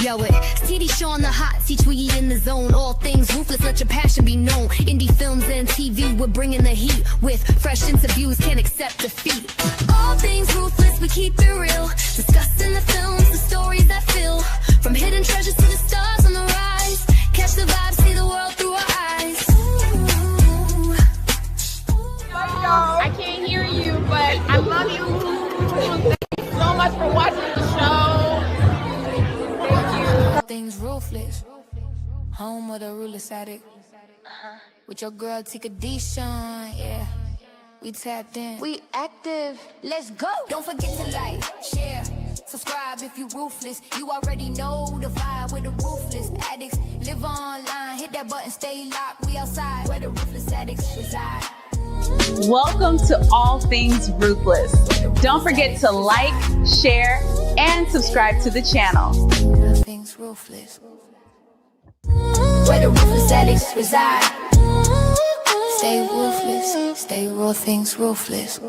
Yo, it's TD Show on the hot seat, Twiggy in the zone. All things ruthless, let your passion be known. Indie films and TV, we're bringing the heat. With fresh interviews, can't accept defeat. All things ruthless, we keep it real. Discussing the films, the stories that fill. From hidden treasures to the stars on the rise. Catch the vibe, see the world through our eyes. I can't hear you, but I love you. Thank you so much for watching the show. Thank you. Things ruthless. Home of the ruthless addict. With your girl Discusion, yeah. We tapped in. We active. Let's go. Don't forget to like, share, subscribe if you ruthless. You already know the vibe with the ruthless addicts. Live online, hit that button, stay locked. We outside where the ruthless addicts reside. Welcome to All Things Ruthless. Don't forget to like, share, and subscribe to the channel. All things ruthless. Where the ruthless addicts reside. Stay ruthless. Stay real things ruthless.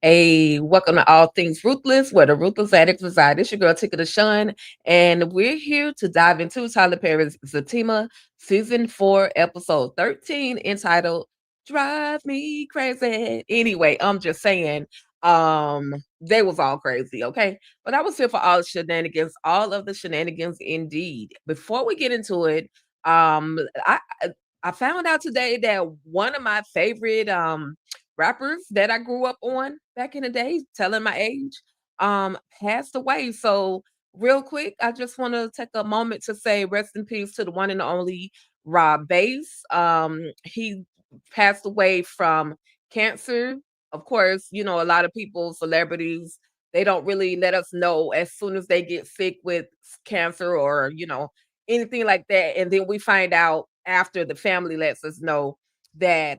Hey, welcome to All Things Ruthless, where the ruthless addicts reside. It's your girl, Discusion, and we're here to dive into Tyler Perry's Zatima, Season 4, Episode 13, entitled Drive Me Crazy. Anyway, I'm just saying, they was all crazy, okay? But I was here for all the shenanigans, all of the shenanigans indeed. Before we get into it, I found out today that one of my favorite rappers that I grew up on back in the day, telling my age, passed away. So real quick, I just want to take a moment to say rest in peace to the one and only Rob Bass. He passed away from cancer. Of course, you know, a lot of people, celebrities, they don't really let us know as soon as they get sick with cancer or, you know, anything like that. And then we find out after the family lets us know that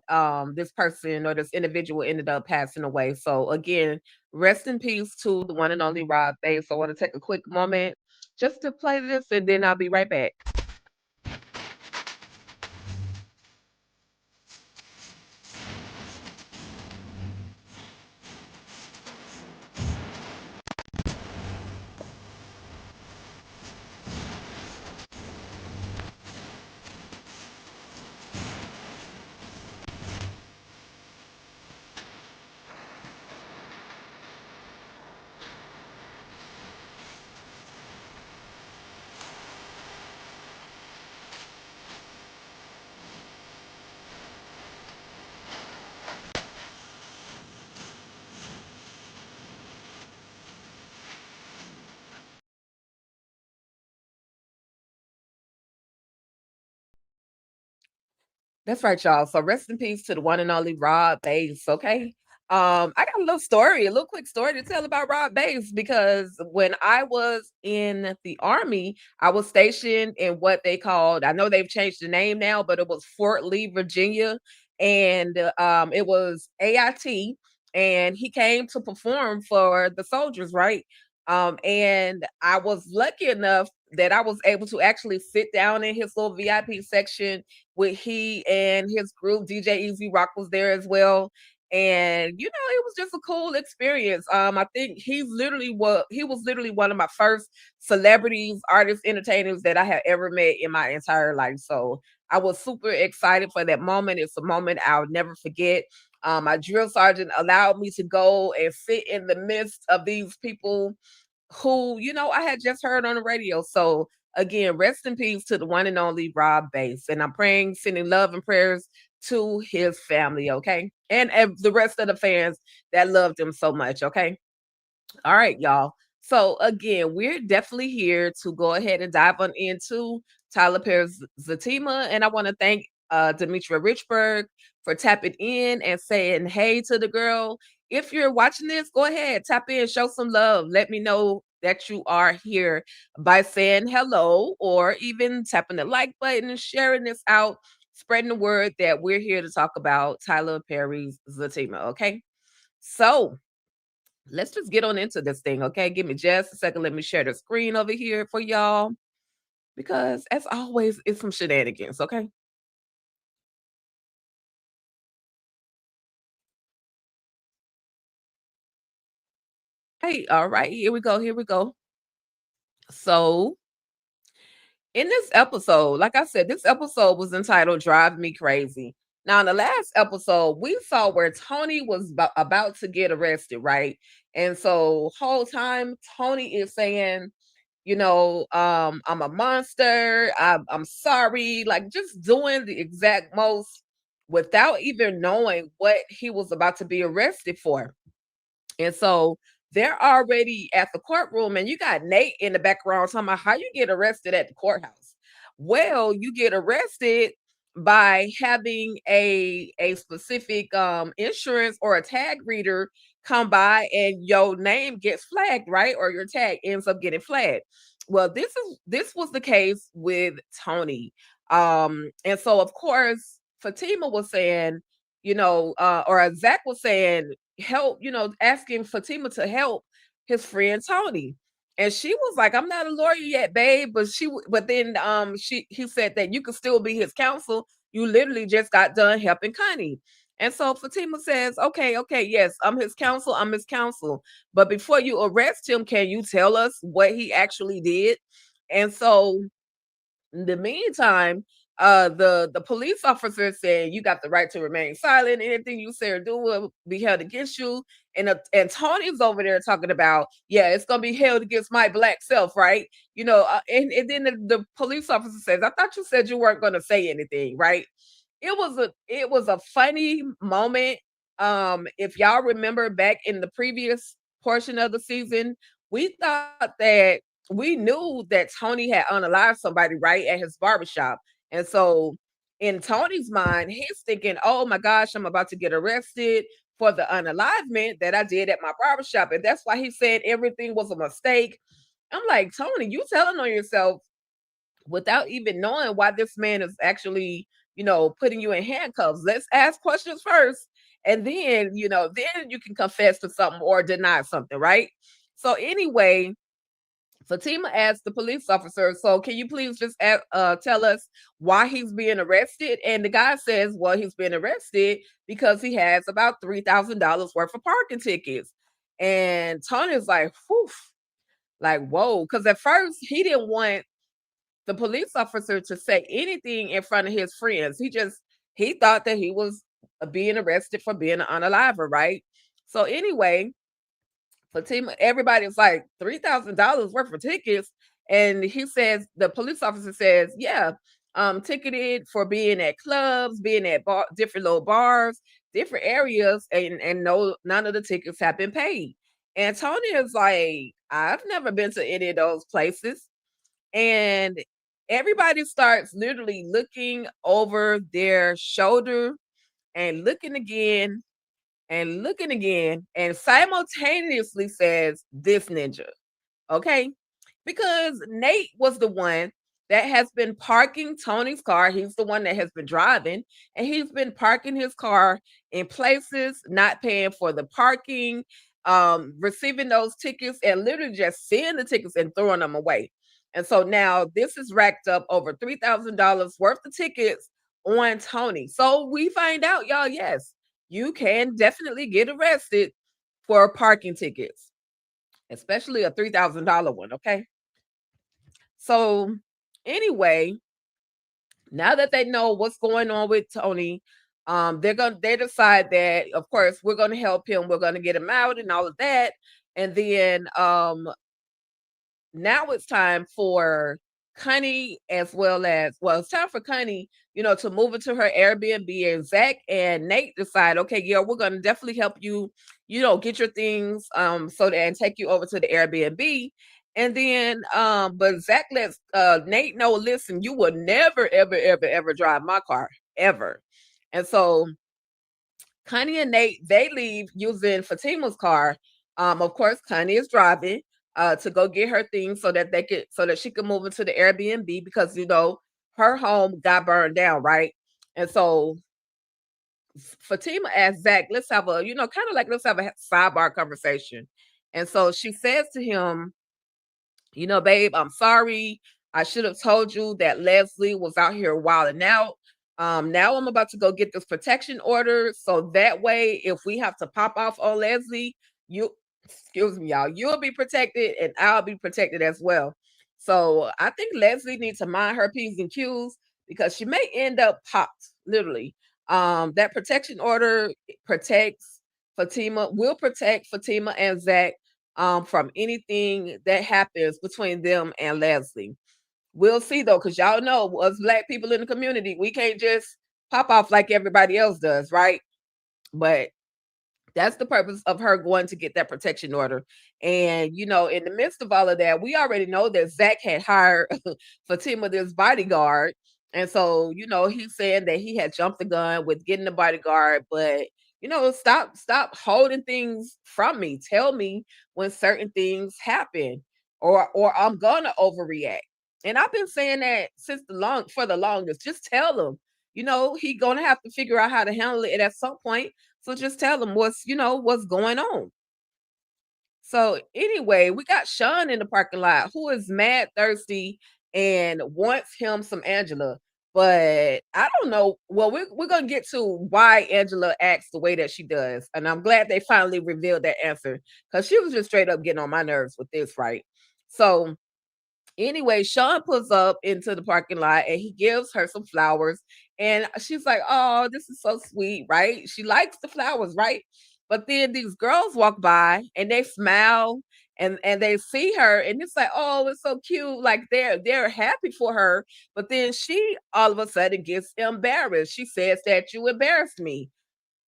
this person or this individual ended up passing away. So again, rest in peace to the one and only Rob Bass. So I want to take a quick moment just to play this and then I'll be right back. That's right, y'all. So rest in peace to the one and only Rob Bass, okay? I got a little story, a little quick story to tell about Rob Bass because when I was in the Army, I was stationed in what they called, I know they've changed the name now, but it was Fort Lee, Virginia. And it was AIT, and he came to perform for the soldiers, right? And I was lucky enough that I was able to actually sit down in his little VIP section with he and his group. DJ Easy Rock was there as well. And you know, it was just a cool experience. I think he was literally one of my first celebrities, artists, entertainers that I have ever met in my entire life. So I was super excited for that moment. It's a moment I'll never forget. My drill sergeant allowed me to go and sit in the midst of these people who, you know, I had just heard on the radio. So again, rest in peace to the one and only Rob Bass. And I'm praying, sending love and prayers to his family, okay? And the rest of the fans that loved him so much, okay? All right, y'all. So again, we're definitely here to go ahead and dive on into Tyler Perry's Zatima. And I want to thank Demetria Richburg for tapping in and saying hey to the girl. If you're watching this, go ahead, tap in, show some love. Let me know that you are here by saying hello or even tapping the like button and sharing this out, spreading the word that we're here to talk about Tyler Perry's Zatima, okay? So let's just get on into this thing, okay? Give me just a second. Let me share the screen over here for y'all because, as always, it's some shenanigans, okay? Hey, all right, here we go. Here we go. So in this episode, like I said, this episode was entitled Drive Me Crazy. Now, in the last episode, we saw where Tony was about to get arrested, right? And so, whole time, Tony is saying, I'm a monster. I'm sorry. Like, just doing the exact most without even knowing what he was about to be arrested for. And so they're already at the courtroom, and you got Nate in the background talking about how you get arrested at the courthouse. Well, you get arrested by having a specific insurance or a tag reader come by and your name gets flagged, right? Or your tag ends up getting flagged. Well, this was the case with Tony. And so of course Fatima was saying, or Zach was saying, help, asking Fatima to help his friend Tony. And she was like, I'm not a lawyer yet, babe. But then he said that you could still be his counsel. You literally just got done helping Connie. And so Fatima says, okay, yes, I'm his counsel. I'm his counsel. But before you arrest him, can you tell us what he actually did? And so in the meantime, the police officer said you got the right to remain silent. Anything you say or do will be held against you. And Tony's over there talking about, yeah, it's gonna be held against my black self, right? And then the police officer says, I thought you said you weren't gonna say anything, right? It was a funny moment. If y'all remember back in the previous portion of the season, we thought that we knew that Tony had unalived somebody right at his barbershop. And so in Tony's mind, he's thinking, oh my gosh, I'm about to get arrested for the unalivement that I did at my barbershop. And that's why he said everything was a mistake. I'm like, Tony, you telling on yourself without even knowing why this man is actually, putting you in handcuffs. Let's ask questions first. And then, then you can confess to something or deny something, right? So anyway, Fatima asked the police officer, so can you please just tell us why he's being arrested? And the guy says, well, he's been arrested because he has about $3,000 worth of parking tickets. And Tony's like, whew, like, whoa. Because at first he didn't want the police officer to say anything in front of his friends. He thought that he was being arrested for being an unaliver, right? So anyway, Fatima, everybody's like $3,000 worth of tickets. And the police officer says, yeah, ticketed for being at clubs, being at different little bars, different areas, and no, none of the tickets have been paid. And Tony is like, I've never been to any of those places. And everybody starts literally looking over their shoulder and looking again and looking again and simultaneously says, this ninja. Okay. Because Nate was the one that has been parking Tony's car. He's the one that has been driving, and he's been parking his car in places, not paying for the parking, receiving those tickets, and literally just seeing the tickets and throwing them away. And so now this is racked up over $3,000 worth of tickets on Tony. So we find out, y'all, yes, you can definitely get arrested for parking tickets, especially a $3,000 one. Okay. So anyway, now that they know what's going on with Tony, they decide that of course we're gonna help him, we're gonna get him out and all of that. And then now it's time for Connie it's time for Connie, to move into her Airbnb, and Zach and Nate decide, okay, yeah, we're gonna definitely help you, get your things and take you over to the Airbnb. And then but Zach lets Nate know, listen, you will never, ever, ever, ever drive my car, ever. And so Connie and Nate, they leave using Fatima's car. Of course, Connie is driving to go get her things so that she could move into the Airbnb because her home got burned down, right? And so Fatima asked Zach, let's have a, let's have a sidebar conversation. And so she says to him, babe, I'm sorry. I should have told you that Leslie was out here wilding out. Now I'm about to go get this protection order. So that way, if we have to pop off on Leslie, excuse me, y'all, you'll be protected and I'll be protected as well. So I think Leslie needs to mind her P's and Q's because she may end up popped, literally. That protection order protects Fatima, will protect Fatima and Zach from anything that happens between them and Leslie. We'll see though, because y'all know us Black people in the community, we can't just pop off like everybody else does, right? But that's the purpose of her going to get that protection order. And, you know, in the midst of all of that, we already know that Zach had hired Fatima this bodyguard. And so, you know, he's saying that he had jumped the gun with getting the bodyguard, but you know, stop holding things from me. Tell me when certain things happen, or I'm gonna overreact. And I've been saying that since for the longest. Just tell him, you know, he gonna have to figure out how to handle it at some point. So just tell them what's going on. So anyway, we got Sean in the parking lot who is mad thirsty and wants him some Angela. But I don't know. Well, we're gonna get to why Angela acts the way that she does. And I'm glad they finally revealed that answer. Because she was just straight up getting on my nerves with this, right? So anyway, Sean pulls up into the parking lot and he gives her some flowers. And she's like, oh, this is so sweet, right? She likes the flowers, right? But then these girls walk by and they smile and they see her and it's like, oh, it's so cute. Like they're happy for her. But then she all of a sudden gets embarrassed. She says that you embarrassed me.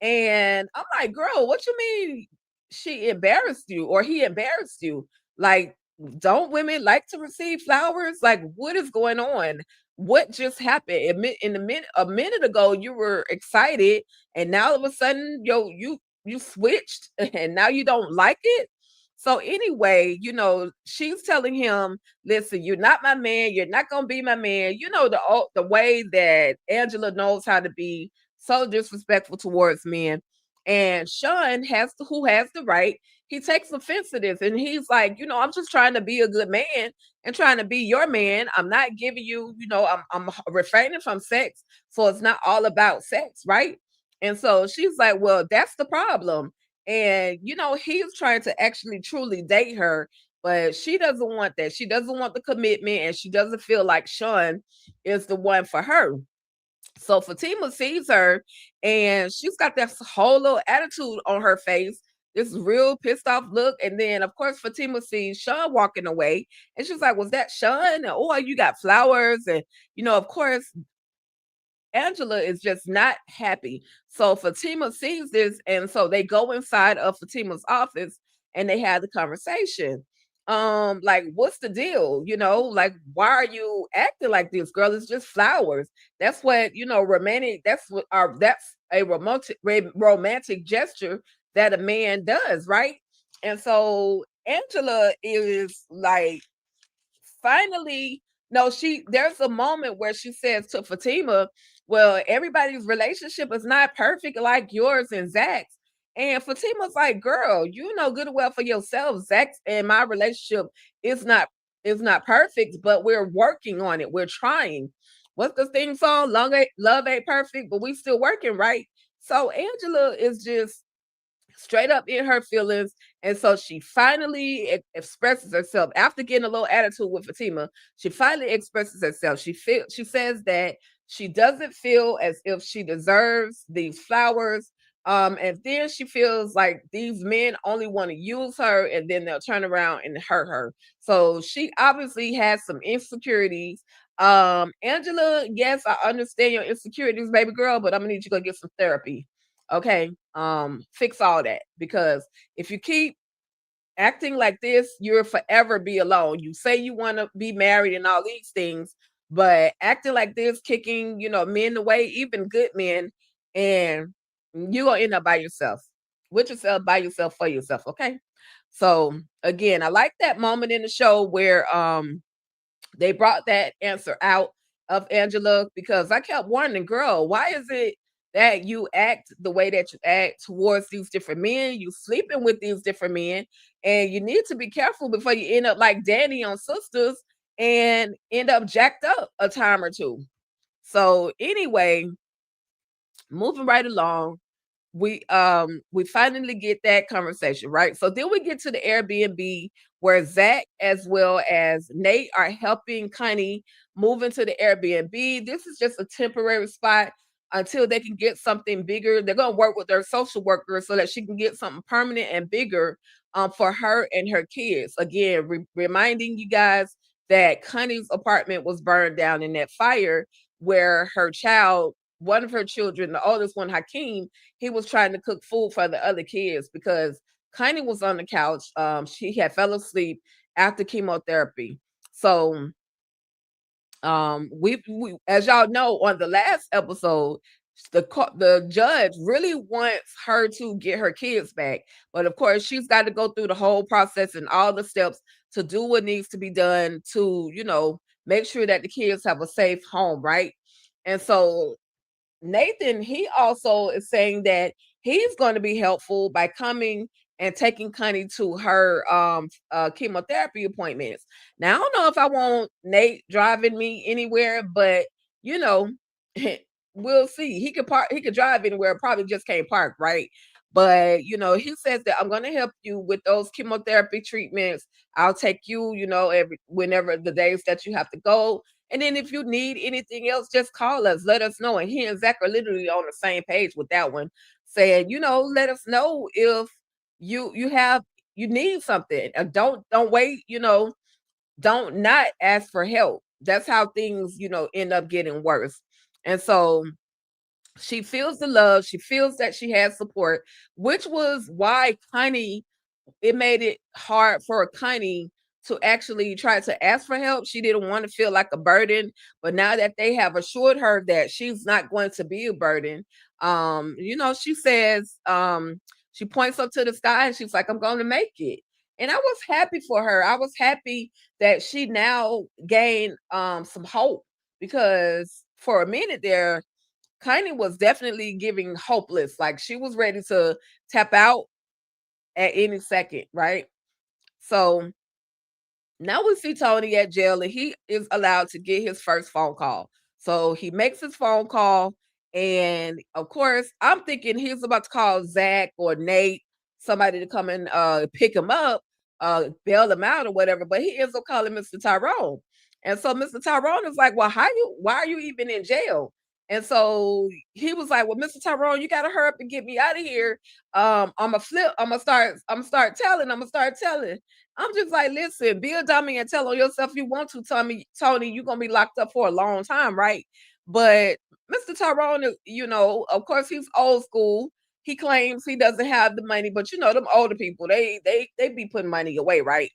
And I'm like, girl, what you mean she embarrassed you or he embarrassed you? Like, don't women like to receive flowers? Like, what is going on? What just happened? A minute ago, you were excited, and now all of a sudden, you switched, and now you don't like it. So anyway, you know, she's telling him, "Listen, you're not my man. You're not gonna be my man." You know the way that Angela knows how to be so disrespectful towards men. And Sean who has the right, he takes offense to this and he's like, you know, I'm just trying to be a good man and trying to be your man. I'm not giving you, you know, I'm refraining from sex. So it's not all about sex, right? And so she's like, well, that's the problem. And, you know, he's trying to actually truly date her, but she doesn't want that. She doesn't want the commitment and she doesn't feel like Sean is the one for her. So Fatima sees her and she's got this whole little attitude on her face, this real pissed off look. And then, of course, Fatima sees Sean walking away and she's like, was that Sean? And, oh, you got flowers. And, you know, of course, Angela is just not happy. So Fatima sees this, and so they go inside of Fatima's office and they have the conversation. Like, what's the deal? You know, like, why are you acting like this, girl? It's just flowers. That's what you know, romantic. That's a romantic gesture that a man does, right? And so Angela is like, finally, no, there's a moment where she says to Fatima, well, everybody's relationship is not perfect like yours and Zach's. And Fatima's like, girl, you know good and well for yourself. Zach's and my relationship is not perfect, but we're working on it. We're trying. What's the theme song? Love ain't perfect, but we still working, right? So Angela is just straight up in her feelings. And so she finally expresses herself after getting a little attitude with Fatima. She finally expresses herself. She says that she doesn't feel as if she deserves these flowers. And then she feels like these men only want to use her and then they'll turn around and hurt her. So she obviously has some insecurities. Angela, yes, I understand your insecurities, baby girl, but I'm gonna need you to go get some therapy. Okay. Fix all that because if you keep acting like this, you'll forever be alone. You say you want to be married and all these things, but acting like this, kicking, you know, men away, even good men, and you're gonna end up by yourself, with yourself, by yourself, for yourself. Okay. So again, I like that moment in the show where they brought that answer out of Angela because I kept wondering, girl, why is it that you act the way that you act towards these different men? You sleeping with these different men, and you need to be careful before you end up like Danny on Sisters and end up jacked up a time or two. So anyway, moving right along, we finally get that conversation, right? So then we get to the Airbnb where Zach as well as Nate are helping Connie move into the Airbnb. This is just a temporary spot until they can get something bigger. They're going to work with their social worker so that she can get something permanent and bigger for her and her kids. Again, reminding you guys that Connie's apartment was burned down in that fire where her child, one of her children, the oldest one, Hakeem, he was trying to cook food for the other kids because Connie was on the couch. She had fell asleep after chemotherapy. So we as y'all know on the last episode, the judge really wants her to get her kids back, but of course she's got to go through the whole process and all the steps to do what needs to be done to, make sure that the kids have a safe home, right? And so Nathan, he also is saying that he's going to be helpful by coming and taking Connie to her chemotherapy appointments. Now, I don't know if I want Nate driving me anywhere, but we'll see. He could drive anywhere, probably just can't park, right? But he says that I'm going to help you with those chemotherapy treatments. I'll take you, whenever the days that you have to go. And then if you need anything else, just call us, let us know. And he and Zach are literally on the same page with that one, saying, let us know if you need something. Don't wait, don't not ask for help. That's how things, end up getting worse. And so she feels the love, she feels that she has support, which was why it made it hard for Connie to actually try to ask for help. She didn't want to feel like a burden, but now that they have assured her that she's not going to be a burden, she says, she points up to the sky and she's like, I'm going to make it. And I was happy for her. I was happy that she now gained some hope, because for a minute there, Connie was definitely giving hopeless. Like she was ready to tap out at any second, right? So now we see Tony at jail and he is allowed to get his first phone call. So he makes his phone call, and of course, I'm thinking he's about to call Zach or Nate, somebody to come and pick him up, bail him out or whatever, but he ends up calling Mr. Tyrone. And so Mr. Tyrone is like, well, why are you even in jail? And so he was like, well, Mr. Tyrone, you gotta hurry up and get me out of here. I'm gonna start telling. I'm just like, listen, be a dummy and tell on yourself you want to. Tony, you're gonna be locked up for a long time, right? But Mr. Tyrone is, of course, he's old school. He claims he doesn't have the money, but them older people, they be putting money away, right?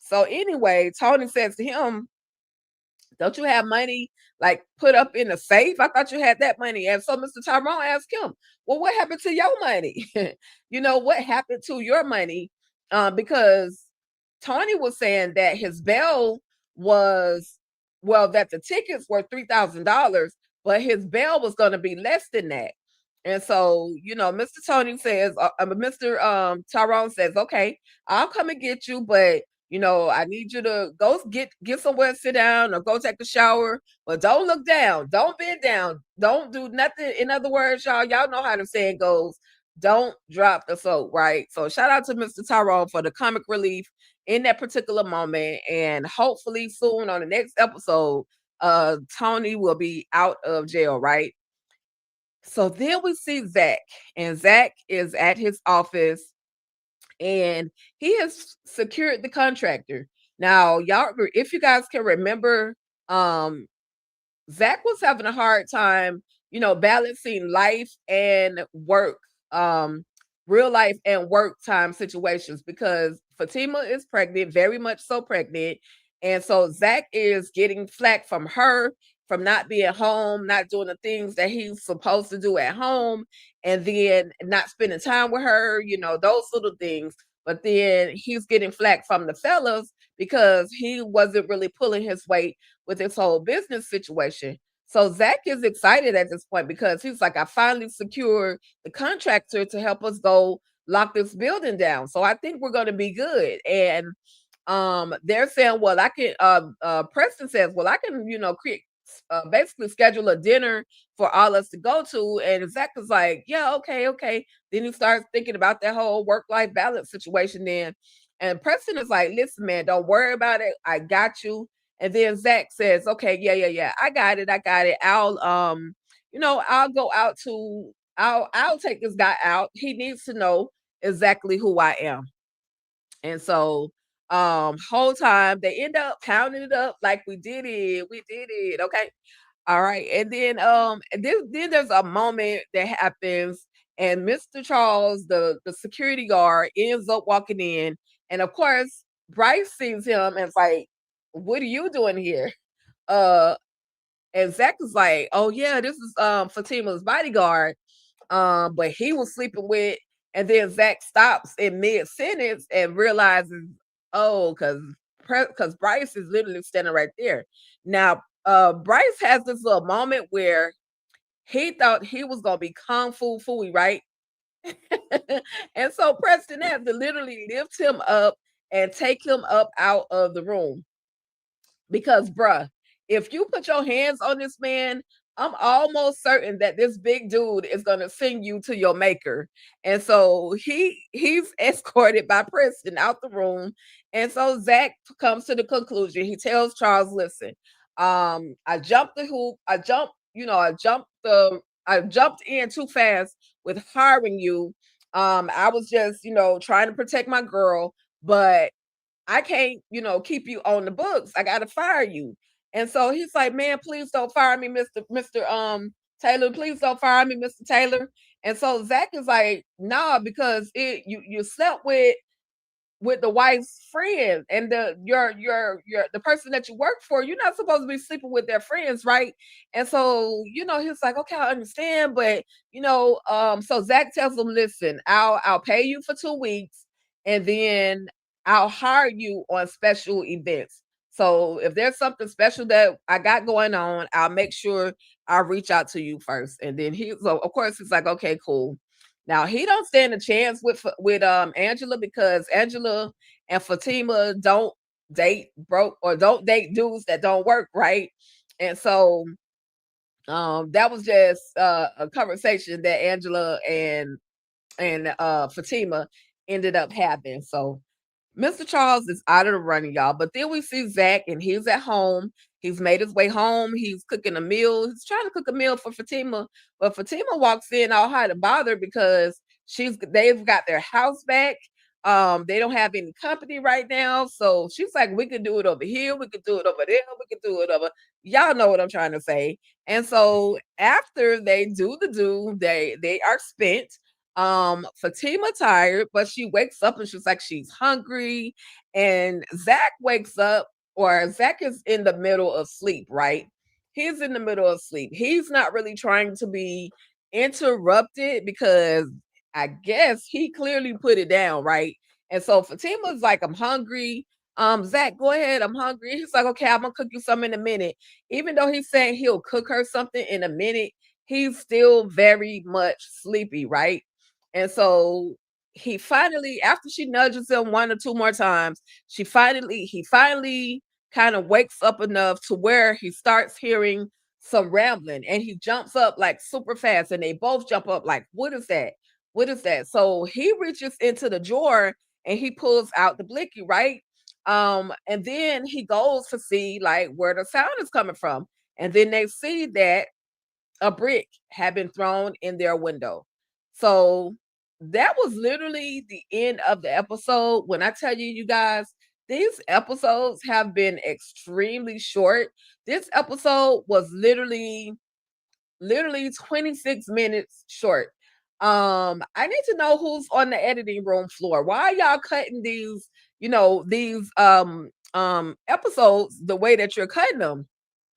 So anyway, Tony says to him, don't you have money like put up in the safe? I thought you had that money. And so Mr. Tyrone asked him, well, what happened to your money? What happened to your money? Because Tony was saying that his bail was, that the tickets were $3,000, but his bail was going to be less than that. And so, Mr. Tony says, Mr. Tyrone says, okay, I'll come and get you, but I need you to go get somewhere, sit down, or go take a shower, but don't look down, don't bend down, don't do nothing. In other words, y'all know how the saying goes, don't drop the soap, right? So shout out to Mr. Tyrone for the comic relief in that particular moment, and hopefully soon on the next episode, Tony will be out of jail, right? So then we see Zach, and Zach is at his office, and he has secured the contractor. Now, y'all, if you guys can remember, Zach was having a hard time, balancing life and work, real life and work time situations, because Fatima is pregnant, very much so pregnant. And so Zach is getting flack from her from not being home, not doing the things that he's supposed to do at home, and then not spending time with her, those little things. But then he's getting flack from the fellas because he wasn't really pulling his weight with this whole business situation. So Zach is excited at this point because he's like, I finally secured the contractor to help us go lock this building down. So I think we're going to be good. And they're saying, well, I can, Preston says, well, I can, create, basically schedule a dinner for all us to go to. And Zach is like, yeah, okay. Then he starts thinking about that whole work-life balance situation then. And Preston is like, listen, man, don't worry about it. I got you. And then Zach says, okay, yeah. I got it. I'll I'll go out to I'll take this guy out. He needs to know exactly who I am. And so whole time they end up counting it up like we did it. Okay. All right. And then there's a moment that happens, and Mr. Charles, the security guard, ends up walking in. And of course, Bryce sees him and is like, what are you doing here? Uh and Zach is like, oh yeah, this is Fatima's bodyguard. But he was sleeping with, and then Zach stops in mid-sentence and realizes, oh, because Bryce is literally standing right there. Now, Bryce has this little moment where he thought he was gonna be Kung Fu Fooey, right? And so Preston had to literally lift him up and take him up out of the room. Because, bruh, if you put your hands on this man, I'm almost certain that this big dude is gonna send you to your maker. And so he's escorted by Preston out the room. And so Zach comes to the conclusion. He tells Charles, listen, I jumped the hoop, I jumped in too fast with hiring you. I was just, trying to protect my girl, but I can't, keep you on the books. I gotta fire you. And so he's like, man, please don't fire me, Mr. Taylor. Please don't fire me, Mr. Taylor. And so Zach is like, nah, because you slept with the wife's friend and the person that you work for. You're not supposed to be sleeping with their friends, right? And so he's like, okay, I understand, but so Zach tells him, listen, I'll pay you for 2 weeks, and then I'll hire you on special events. So if there's something special that I got going on, I'll make sure I'll reach out to you first. And then of course he's like, okay, cool. Now he don't stand a chance with Angela, because Angela and Fatima don't date dudes that don't work, right? And so that was just a conversation that Angela and Fatima ended up having. So Mr. Charles is out of the running, y'all. But then we see Zach, and he's at home. He's made his way home. He's cooking a meal. He's trying to cook a meal for Fatima, but Fatima walks in all high to bother because they've got their house back. They don't have any company right now, so she's like, "We could do it over here. We could do it over there. We could do it over." Y'all know what I'm trying to say. And so after they do they are spent. Fatima tired, but she wakes up and she's like, she's hungry. And Zach wakes up, or Zach is in the middle of sleep, right? He's in the middle of sleep. He's not really trying to be interrupted because I guess he clearly put it down, right? And so Fatima's like, I'm hungry. Zach, go ahead. I'm hungry. He's like, okay, I'm gonna cook you something in a minute. Even though he's saying he'll cook her something in a minute, he's still very much sleepy, right? And so he finally, after she nudges him 1 or 2 more times, he finally kind of wakes up enough to where he starts hearing some rambling, and he jumps up like super fast, and they both jump up like, what is that? What is that? So he reaches into the drawer and he pulls out the blicky, right? And then he goes to see like where the sound is coming from. And then they see that a brick had been thrown in their window. So that was literally the end of the episode. When I tell you, you guys, these episodes have been extremely short. This episode was literally 26 minutes short. I need to know who's on the editing room floor. Why are y'all cutting these episodes the way that you're cutting them?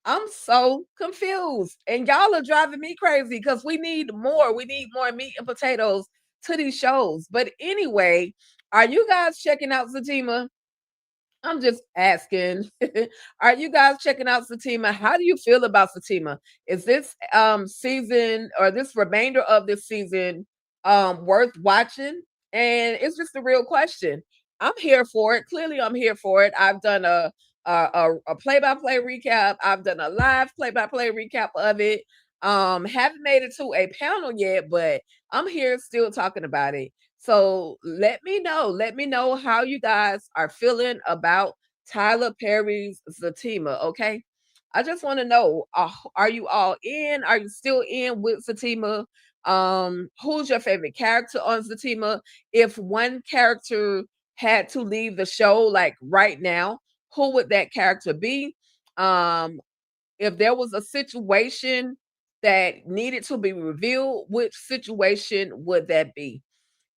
I'm so confused, and y'all are driving me crazy because we need more. We need more meat and potatoes to these shows. But anyway, are you guys checking out Zatima? I'm just asking. Are you guys checking out Zatima? How do you feel about Zatima? Is this season, or this remainder of this season, worth watching? And it's just a real question. I'm here for it. Clearly, I'm here for it. I've done a play-by-play recap. I've done a live play-by-play recap of it. Haven't made it to a panel yet, but I'm here still talking about it. So let me know. Let me know how you guys are feeling about Tyler Perry's Zatima. Okay. I just want to know, are you all in? Are you still in with Zatima? Who's your favorite character on Zatima? If one character had to leave the show like right now, who would that character be? Um, if there was a situation that needed to be revealed, which situation would that be?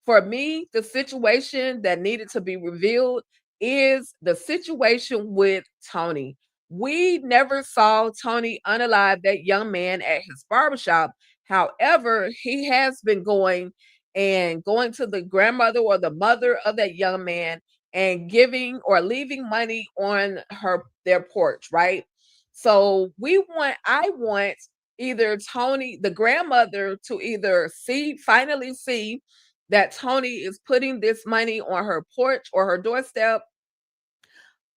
For me, the situation that needed to be revealed is the situation with Tony. We never saw Tony unalive that young man at his barbershop. However, he has been going to the grandmother or the mother of that young man and giving or leaving money on their porch, right? So I want either Tony, the grandmother, to either finally see that Tony is putting this money on her porch or her doorstep,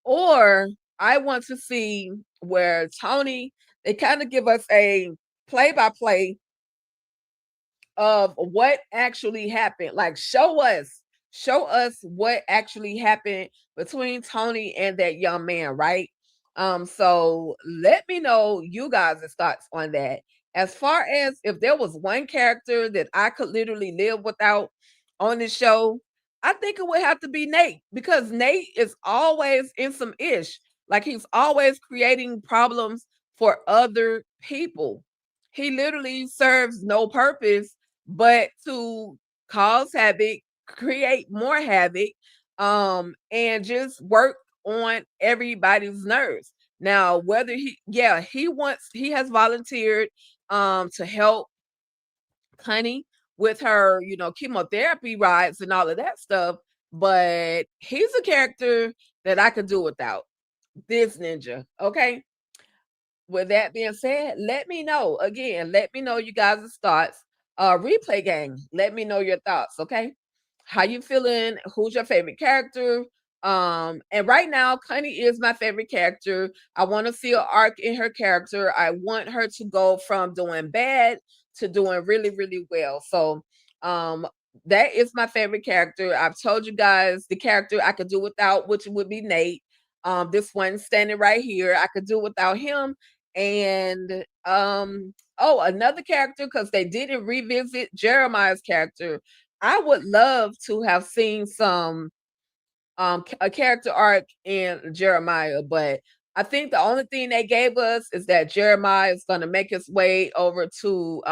or I want to see where Tony, they kind of give us a play by play of what actually happened. Like show us what actually happened between Tony and that young man, right? So let me know you guys' thoughts on that. As far as if there was one character that I could literally live without on this show, I think it would have to be Nate, because Nate is always in some ish. Like he's always creating problems for other people. He literally serves no purpose but to cause havoc, create more havoc, and just work on everybody's nerves. Now, whether he has volunteered to help Honey with her, chemotherapy rides and all of that stuff, but he's a character that I could do without. This ninja, okay? With that being said, let me know again. Let me know you guys' thoughts. Replay gang. Let me know your thoughts. Okay, how you feeling? Who's your favorite character? And right now, Connie is my favorite character. I want to see an arc in her character. I want her to go from doing bad to doing really, really well. So, that is my favorite character. I've told you guys the character I could do without, which would be Nate. This one standing right here, I could do without him. And another character, because they didn't revisit Jeremiah's character. I would love to have seen some a character arc in Jeremiah, but I think the only thing they gave us is that Jeremiah is going to make his way over to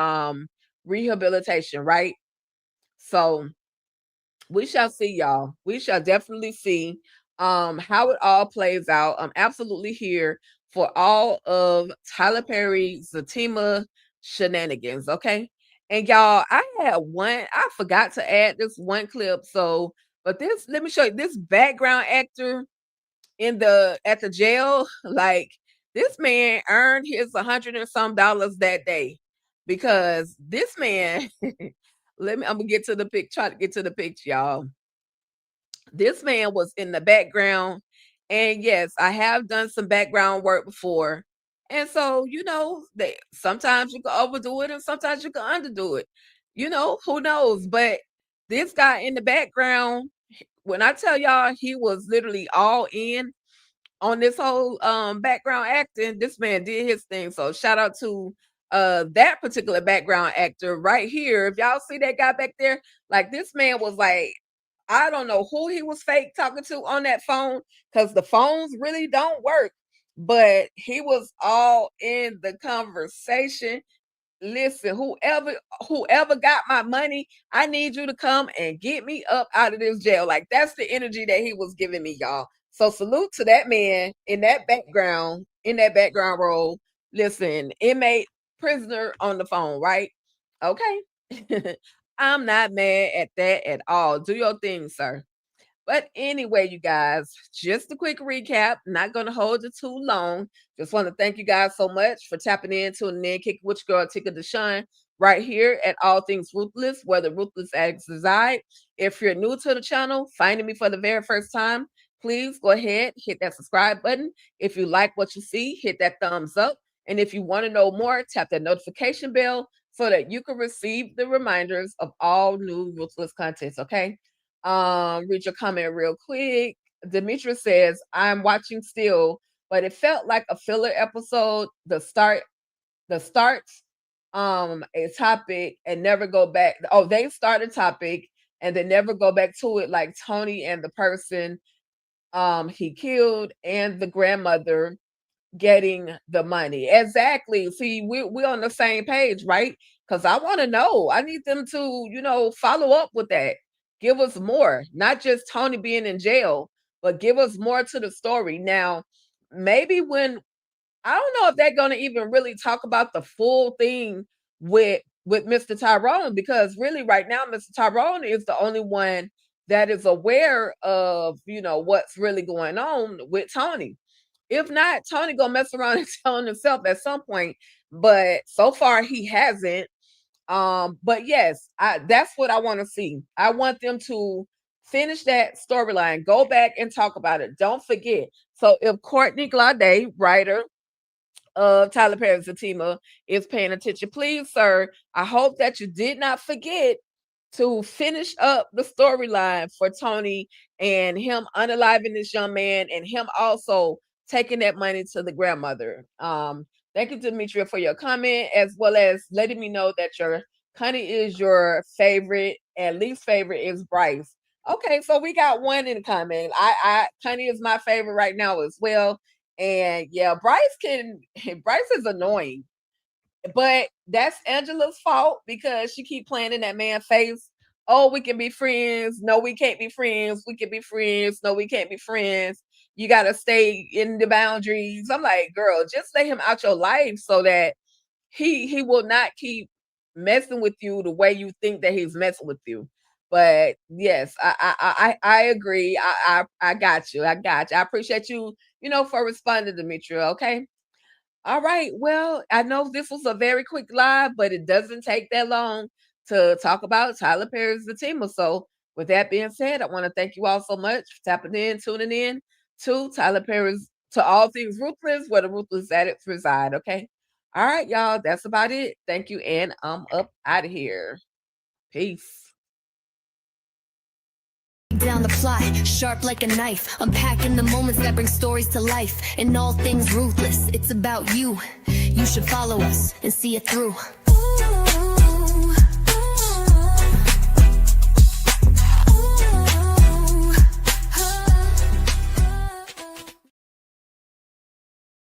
rehabilitation, right? So we shall see, y'all. We shall definitely see how it all plays out. I'm absolutely here for all of Tyler Perry's Zatima shenanigans, okay? And y'all, I forgot to add this one clip. So, but let me show you this background actor at the jail. Like, this man earned his $100 and some that day, because this man I'm gonna get to the try to get to the picture, y'all. This man was in the background, and yes, I have done some background work before. And so, sometimes you can overdo it and sometimes you can underdo it. Who knows? But this guy in the background, when I tell y'all he was literally all in on this whole background acting, this man did his thing. So shout out to that particular background actor right here. If y'all see that guy back there, like, this man was like, I don't know who he was fake talking to on that phone, because the phones really don't work, but he was all in the conversation. Listen, whoever got my money, I need you to come and get me up out of this jail. Like, that's the energy that he was giving me, y'all. So salute to that man in that background role. Listen, inmate, prisoner on the phone, right? Okay. I'm not mad at that at all. Do your thing, sir. But anyway, you guys, just a quick recap. Not going to hold you too long. Just want to thank you guys so much for tapping in, tuning in, Kick Which Girl, Ticket to Shine, right here at All Things Ruthless, where the ruthless addicts reside. If you're new to the channel, finding me for the very first time, please go ahead, hit that subscribe button. If you like what you see, hit that thumbs up. And if you want to know more, tap that notification bell so that you can receive the reminders of all new Ruthless contents. Okay. Read your comment real quick. Demetra says, I'm watching still, but it felt like a filler episode. The starts a topic and never go back. Oh, they start a topic and they never go back to it, like Tony and the person he killed and the grandmother getting the money. Exactly. See, we're on the same page, right? Because I want to know. I need them to, follow up with that. Give us more, not just Tony being in jail, but give us more to the story. Now, maybe when I don't know if they're gonna even really talk about the full thing with Mr. Tyrone, because really right now Mr. Tyrone is the only one that is aware of, what's really going on with Tony. If not, Tony gonna mess around and tell on himself at some point. But so far he hasn't. But yes, that's what I want to see. I want them to finish that storyline, go back and talk about it. Don't forget. So if Courtney Glade, writer of Tyler Perry's Zatima, is paying attention, please, sir, I hope that you did not forget to finish up the storyline for Tony and him unaliving this young man and him also taking that money to the grandmother. Thank you, Demetria, for your comment, as well as letting me know that your Connie is your favorite and least favorite is Bryce. Okay, so we got one in common. Connie is my favorite right now as well. And yeah, Bryce is annoying. But that's Angela's fault because she keep playing in that man's face. Oh, we can be friends. No, we can't be friends. We can be friends. No, we can't be friends. You got to stay in the boundaries. I'm like, girl, just let him out your life so that he will not keep messing with you the way you think that he's messing with you. But yes, I agree. I got you. I got you. I appreciate you, for responding, Demetria. Okay. All right. Well, I know this was a very quick live, but it doesn't take that long to talk about Tyler Perry's Zatima. So with that being said, I want to thank you all so much for tapping in, tuning in to Tyler Perry's To All Things Ruthless, where the ruthless addicts reside. Okay. All right, y'all. That's about it. Thank you. And I'm up out of here. Peace. Down the plot, sharp like a knife, unpacking the moments that bring stories to life. In all things ruthless, it's about you. You should follow us and see it through.